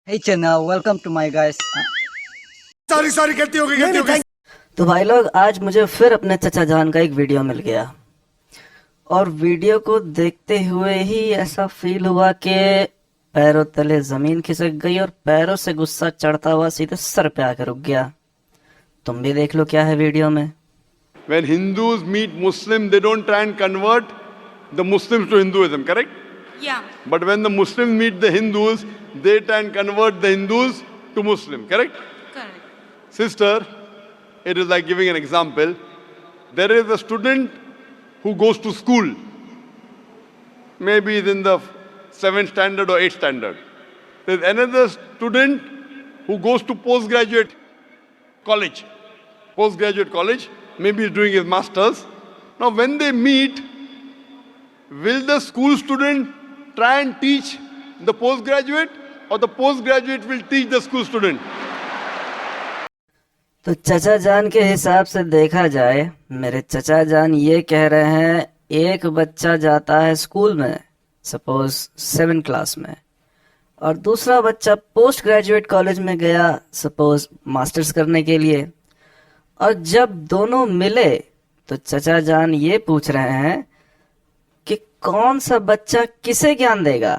Hey channel, welcome to my guys. सारी कहती होगी तो भाई लोग, आज मुझे फिर अपने चचा जान का एक वीडियो मिल गया और वीडियो को देखते हुए ही ऐसा फील हुआ कि पैरों तले जमीन खिसक गई और पैरों से गुस्सा चढ़ता हुआ सीधे सर पे आकर रुक गया। तुम भी देख लो क्या है वीडियो में। When Hindus meet Muslims, they don't try and convert the Muslims to Hinduism, correct? Yeah. But when the Muslims meet the Hindus, they try and convert the Hindus to Muslim, correct? Correct. Sister, it is like giving an example. There is a student who goes to school. Maybe he's in the 7th standard or 8th standard. There's another student who goes to postgraduate college. Postgraduate college. Maybe he's doing his master's. Now when they meet, will the school student try and teach the postgraduate, or the postgraduate will teach the school student? तो चचा जान के हिसाब से देखा जाए, मेरे चचा जान ये कह रहे हैं एक बच्चा जाता है स्कूल में, सपोज 7 क्लास में, और दूसरा बच्चा पोस्ट ग्रेजुएट कॉलेज में गया, सपोज मास्टर्स करने के लिए। और जब दोनों मिले तो चचा जान ये पूछ रहे हैं कि कौन सा बच्चा किसे ज्ञान देगा,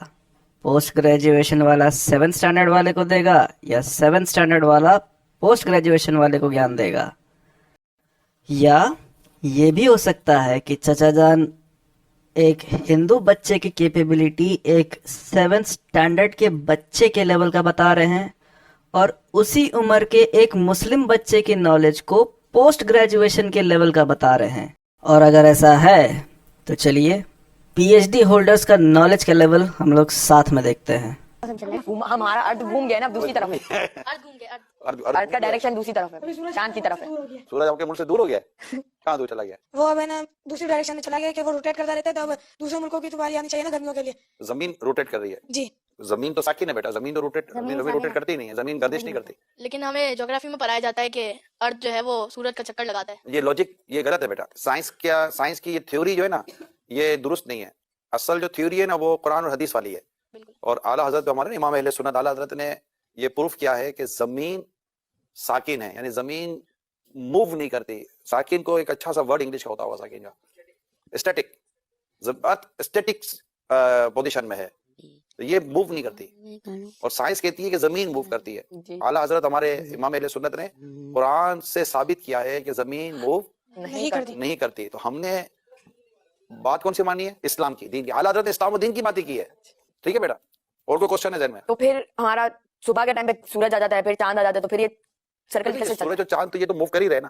पोस्ट ग्रेजुएशन वाला 7th स्टैंडर्ड वाले को देगा या 7th स्टैंडर्ड वाला पोस्ट ग्रेजुएशन वाले को ज्ञान देगा। या ये भी हो सकता है कि चचा जान एक हिंदू बच्चे की कैपेबिलिटी एक 7th स्टैंडर्ड के बच्चे के लेवल का बता रहे हैं और उसी उम्र के एक मुस्लिम बच्चे की नॉलेज को पोस्ट ग्रेजुएशन के लेवल का बता रहे हैं। और अगर ऐसा है तो चलिए पीएचडी होल्डर्स का नॉलेज का लेवल हम लोग साथ में देखते हैं। हमारा अर्थ घूम गया ना, अब दूसरी तरफ है। अर्थ घूम गया। अर्थ का डायरेक्शन दूसरी तरफ है, चांद की तरफ है। सूरज आपके मुल्क से दूर हो गया है? कहाँ दूर चला गया? वो अब है ना दूसरी डायरेक्शन में चला गया कि वो रोटेट करता रहता है, तो अब दूसरे मुल्कों की तो बारी आनी चाहिए ना गर्मियों के लिए। जमीन रोटेट कर रही है जी। जमीन तो साकिन है बेटा, जमीन तो रोटेट करती नहीं है, जमीन गर्दिश नहीं करती। लेकिन हमें ज्योग्राफी में पढ़ाया जाता है कि अर्थ जो है वो सूरज का चक्कर लगाता है। ये लॉजिक ये गलत है बेटा। साइंस की ये थ्योरी जो है ना, ये दुरुस्त नहीं है। असल जो थ्योरी है ना वो कुरान और हदीस वाली है। और आला हजरत हमारे इमाम अहले सुन्नत आला हजरत ने ये प्रूफ किया है कि जमीन साकिन है, यानी जमीन मूव नहीं करती। साकिन को एक अच्छा सा वर्ड इंग्लिश का होता होगा साकिन का, स्टैटिक। स्टैटिक पोजीशन में है, तो ये मूव नहीं करती। और साइंस कहती है कि जमीन मूव करती है। आला हजरत हमारे इमाम अहले सुन्नत ने कुरान से साबित किया है कि जमीन मूव नहीं करती। तो हमने बात कौन सी मानी है? इस्लाम की, दीन की। आला हजरत ने इस्लाम और दीन की बात ही की है। ठीक है बेटा, और कोई क्वेश्चन है ज़हन में? तो फिर हमारा सुबह के टाइम पे सूरज आ जाता है, फिर चांद आ जाता है, तो फिर ये सर्कल कैसे चलता है? सूरज और चांद तो ये तो मूव कर ही रहे ना।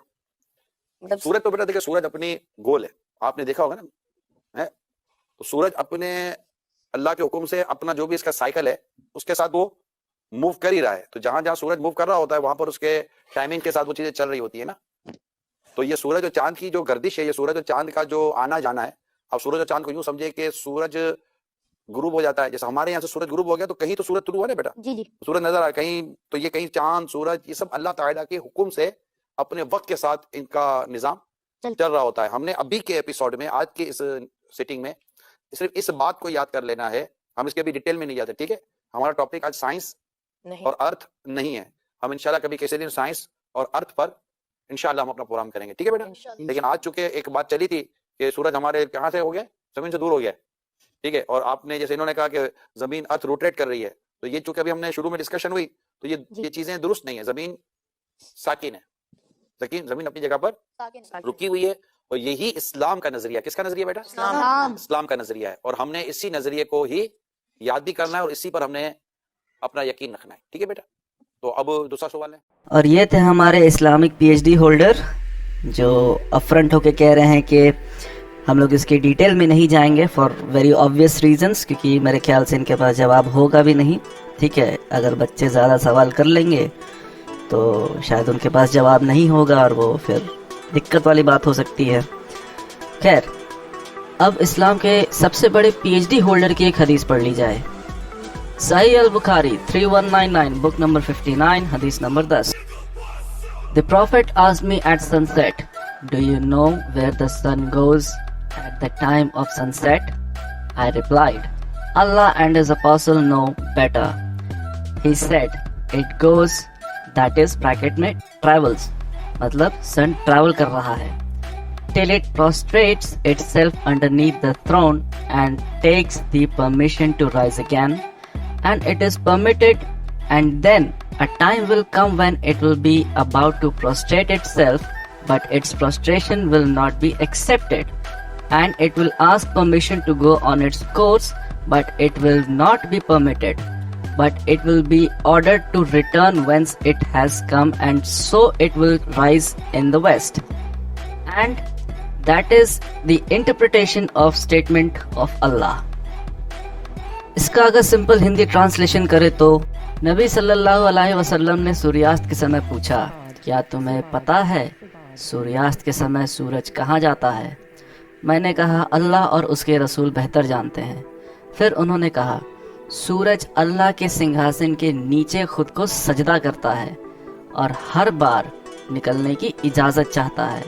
मतलब सूरज तो बेटा देखिए, सूरज अपनी गोल है, आपने देखा होगा ना, है? तो सूरज अपने अल्लाह के हुक्म से अपना जो भी इसका साइकिल है उसके साथ वो मूव कर ही रहा है। तो जहां जहां सूरज मूव कर रहा होता है वहां पर उसके टाइमिंग के साथ वो चीजें चल रही होती है ना। तो ये सूरज और चांद की जो गर्दिश है, ये सूरज और चांद का जो आना जाना है। अब सूरज और चांद को यूं समझे कि सूरज गुरूब हो जाता है, जैसे हमारे यहाँ से सूरज गुरूब हो गया तो कहीं तो सूरज तुलू है ना बेटा, जी। सूरज नजर आए कहीं, तो ये कहीं चांद सूरज ये सब अल्लाह ताला के हुक्म से अपने वक्त के साथ इनका निजाम चल रहा होता है। हमने अभी के एपिसोड में, आज के इस सिटिंग में सिर्फ इस बात को याद कर लेना है, हम इसके अभी डिटेल में नहीं जाते। ठीक है, हमारा टॉपिक आज साइंस और अर्थ नहीं है। हम इंशाल्लाह कभी किसी दिन साइंस और अर्थ पर इंशाल्लाह हम अपना प्रोग्राम करेंगे। ठीक है बेटा, लेकिन आज चूंकि एक बात चली थी कि सूरज हमारे कहाँ से हो गया, जमीन से दूर हो गया। ठीक है, और आपने जैसे इन्होंने कहा कि जमीन अर्थ रोटेट कर रही है, तो ये चूंकि अभी हमने शुरू में डिस्कशन हुई तो ये चीजें दुरुस्त नहीं है। जमीन साकिन है, जमीन अपनी जगह पर रुकी हुई है। और यही इस्लाम का नजरिया, किसका नजरिया बेटा? इस्लाम का नजरिया है। और हमने इसी नजरिए को ही याद भी करना है और इसी पर हमने अपना यकीन रखना है। ठीक है बेटा, तो अब दूसरा सवाल है। और ये थे हमारे इस्लामिक पीएचडी होल्डर जो अपफ्रंट होके कह रहे हैं कि हम लोग इसकी डिटेल में नहीं जाएंगे फॉर वेरी ऑब्वियस रीजंस, क्योंकि मेरे ख्याल से इनके पास जवाब होगा भी नहीं। ठीक है, अगर बच्चे ज़्यादा सवाल कर लेंगे तो शायद उनके पास जवाब नहीं होगा और वो फिर दिक्कत वाली बात हो सकती है। खैर, अब इस्लाम के सबसे बड़े पीएचडी होल्डर की एक हदीस पढ़ ली जाए। सही अल बुखारी 3199 बुक नंबर 59 हदीस number 10। The Prophet asked me at sunset, "Do you know where the sun goes at the time of sunset?" I replied, "Allah and His apostle know better." he said it goes, that is bracket में travels, मतलब sun travel कर रहा है, till it prostrates itself underneath the throne and takes the permission to rise again, and it is permitted, and then a time will come when it will be about to prostrate itself, but its prostration will not be accepted, and it will ask permission to go on its course, but it will not be permitted, but it will be ordered to return whence it has come, and so it will rise in the west. And that is the interpretation of statement of Allah. इसका अगर simple Hindi translation करे तो नबी सल्लल्लाहु अलैहि वसल्लम ने सूर्यास्त के समय पूछा, क्या तुम्हें पता है सूर्यास्त के समय सूरज कहाँ जाता है? मैंने कहा, अल्लाह और उसके रसूल बेहतर जानते हैं। फिर उन्होंने कहा, सूरज अल्लाह के सिंहासन के नीचे खुद को सजदा करता है और हर बार निकलने की इजाज़त चाहता है,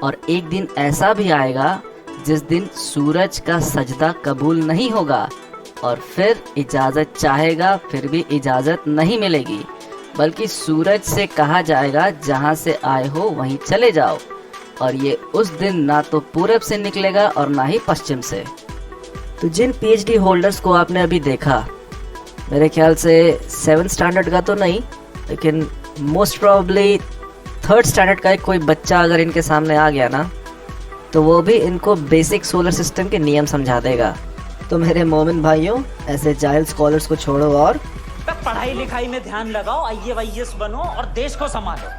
और एक दिन ऐसा भी आएगा जिस दिन सूरज का सजदा कबूल नहीं होगा और फिर इजाज़त चाहेगा फिर भी इजाज़त नहीं मिलेगी, बल्कि सूरज से कहा जाएगा जहाँ से आए हो वहीं चले जाओ, और ये उस दिन ना तो पूरब से निकलेगा और ना ही पश्चिम से। तो जिन पीएचडी होल्डर्स को आपने अभी देखा, मेरे ख्याल से 7th स्टैंडर्ड का तो नहीं, लेकिन मोस्ट प्रोबेबली 3rd स्टैंडर्ड का एक कोई बच्चा अगर इनके सामने आ गया ना, तो वो भी इनको बेसिक सोलर सिस्टम के नियम समझा देगा। तो मेरे मोमिन भाइयों, ऐसे जाहिल स्कॉलर्स को छोड़ो और पढ़ाई लिखाई में ध्यान लगाओ, IAS बनो और देश को संभालो।